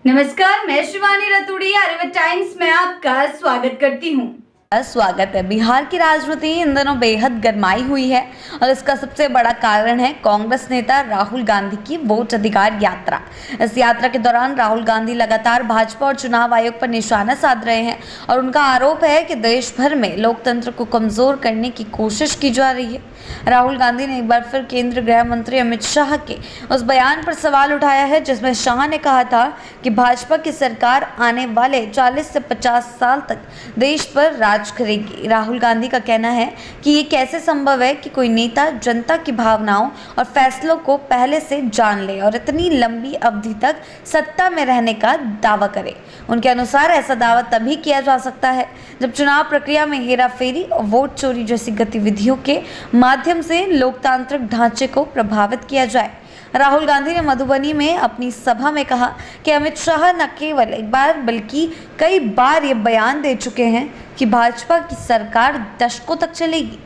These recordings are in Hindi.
नमस्कार, मैं शिवानी रतूड़ी आर्यव्रत टाइम्स में आपका स्वागत करती हूँ। स्वागत है। बिहार की राजनीति इन दिनों बेहद गरमाई हुई है और इसका सबसे बड़ा कारण है कांग्रेस नेता राहुल गांधी की वोट अधिकार यात्रा। इस यात्रा के दौरान राहुल गांधी लगातार भाजपा और चुनाव आयोग पर निशाना साध रहे हैं और उनका आरोप है कि देश भर में लोकतंत्र को कमजोर करने की कोशिश की जा रही है। राहुल गांधी ने एक बार फिर केंद्रीय गृह मंत्री अमित शाह के उस बयान पर सवाल उठाया है जिसमें शाह ने कहा था कि भाजपा की सरकार आने वाले 40 से 50 साल तक देश पर राज करेगी। राहुल गांधी का कहना है कि ये कैसे संभव है कि कोई नेता जनता की भावनाओं और फैसलों को पहले से जान ले और इतनी लंबी अवधि तक सत्ता में रहने का दावा करे। उनके अनुसार ऐसा दावा तभी किया जा सकता है जब चुनाव प्रक्रिया में हेराफेरी और वोट चोरी जैसी गतिविधियों के माध्यम से लोकतांत्रिक ढांचे को प्रभावित किया जाए। राहुल गांधी ने मधुबनी में अपनी सभा में कहा कि अमित शाह न केवल एक बार बल्कि कई बार ये बयान दे चुके हैं कि भाजपा की सरकार दशकों तक चलेगी।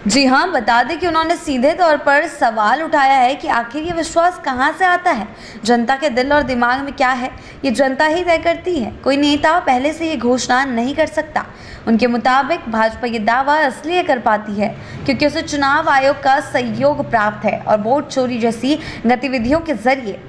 जी हाँ, बता दें कि उन्होंने सीधे तौर पर सवाल उठाया है कि आखिर ये विश्वास कहाँ से आता है। जनता के दिल और दिमाग में क्या है, ये जनता ही तय करती है। कोई नेता पहले से ये घोषणा नहीं कर सकता। उनके मुताबिक भाजपा ये दावा इसलिए कर पाती है क्योंकि उसे चुनाव आयोग का सहयोग प्राप्त है और वोट चोरी जैसी गतिविधियों के जरिए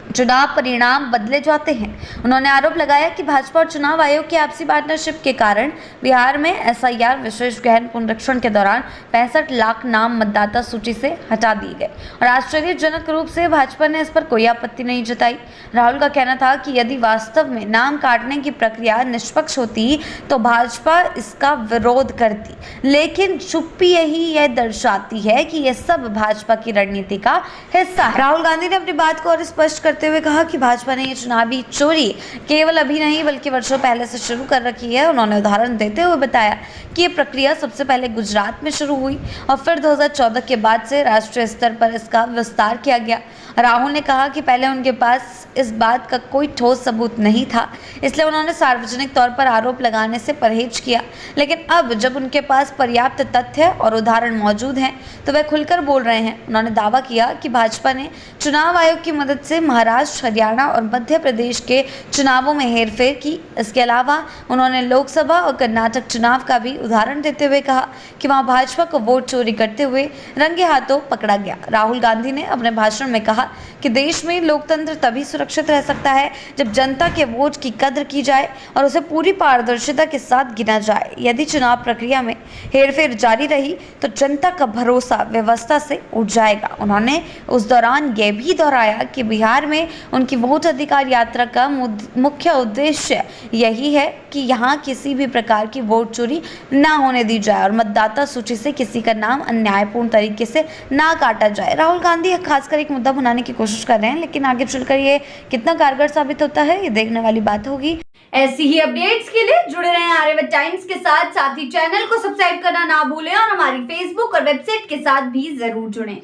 चुनाव परिणाम बदले जाते हैं। उन्होंने आरोप लगाया कि भाजपा और चुनाव आयोग की आपसी पार्टनरशिप के कारण बिहार में एसआईआर विशेष गहन पुनरीक्षण के दौरान 65 लाख नाम मतदाता सूची से हटा दिए गए और आश्चर्यजनक रूप से भाजपा ने इस पर कोई आपत्ति नहीं जताई। राहुल का कहना था कि यदि वास्तव में नाम काटने की प्रक्रिया निष्पक्ष होती तो भाजपा इसका विरोध करती, लेकिन चुप्पी यही यह दर्शाती है कि यह सब भाजपा की रणनीति का हिस्सा है। राहुल गांधी ने अपनी बात को और स्पष्ट करते हुए कहा कि भाजपा ने ये चुनावी चोरी केवल अभी नहीं बल्कि वर्षों पहले से शुरू कर रखी है। उन्होंने उदाहरण देते हुए बताया कि ये प्रक्रिया सबसे पहले गुजरात में शुरू हुई और फिर 2014 के बाद से राष्ट्रीय स्तर पर इसका विस्तार किया गया। राहुल ने कहा कि पहले उनके पास इस बात का कोई ठोस सबूत नहीं था, इसलिए उन्होंने सार्वजनिक तौर पर आरोप लगाने से परहेज किया, लेकिन अब जब उनके पास पर्याप्त तथ्य और उदाहरण मौजूद हैं तो वे खुलकर बोल रहे हैं। उन्होंने दावा किया कि भाजपा ने चुनाव आयोग की मदद से महाराष्ट्र, हरियाणा और मध्य प्रदेश के चुनावों में हेरफेर की। इसके अलावा उन्होंने लोकसभा और कर्नाटक चुनाव का भी उदाहरण देते हुए कहा कि वहां भाजपा को वोट चोरी करते हुए रंगे हाथों पकड़ा गया। राहुल गांधी ने अपने भाषण में कहा कि देश में लोकतंत्र तभी सुरक्षित रह सकता है जब जनता के वोट की कद्र की जाए और उसे पूरी पारदर्शिता के साथ गिना जाए। यदि चुनाव प्रक्रिया में हेरफेर जारी रही तो जनता का भरोसा व्यवस्था से उठ जाएगा। उन्होंने उस दौरान यह भी दोहराया कि बिहार में उनकी वोट अधिकार यात्रा का मुख्य उद्देश्य यही है कि यहाँ किसी भी प्रकार की वोट चोरी ना होने दी जाए और मतदाता सूची से किसी का नाम अन्यायपूर्ण तरीके से ना काटा जाए। राहुल गांधी खासकर एक मुद्दा बनाने की कोशिश कर रहे हैं, लेकिन आगे चलकर ये कितना कारगर साबित होता है ये देखने वाली बात होगी। ऐसी ही अपडेट्स के लिए जुड़े रहें आर्यव्रत टाइम्स के साथ ही चैनल को सब्सक्राइब करना ना भूलें और हमारी फेसबुक और वेबसाइट के साथ भी जरूर जुड़ें।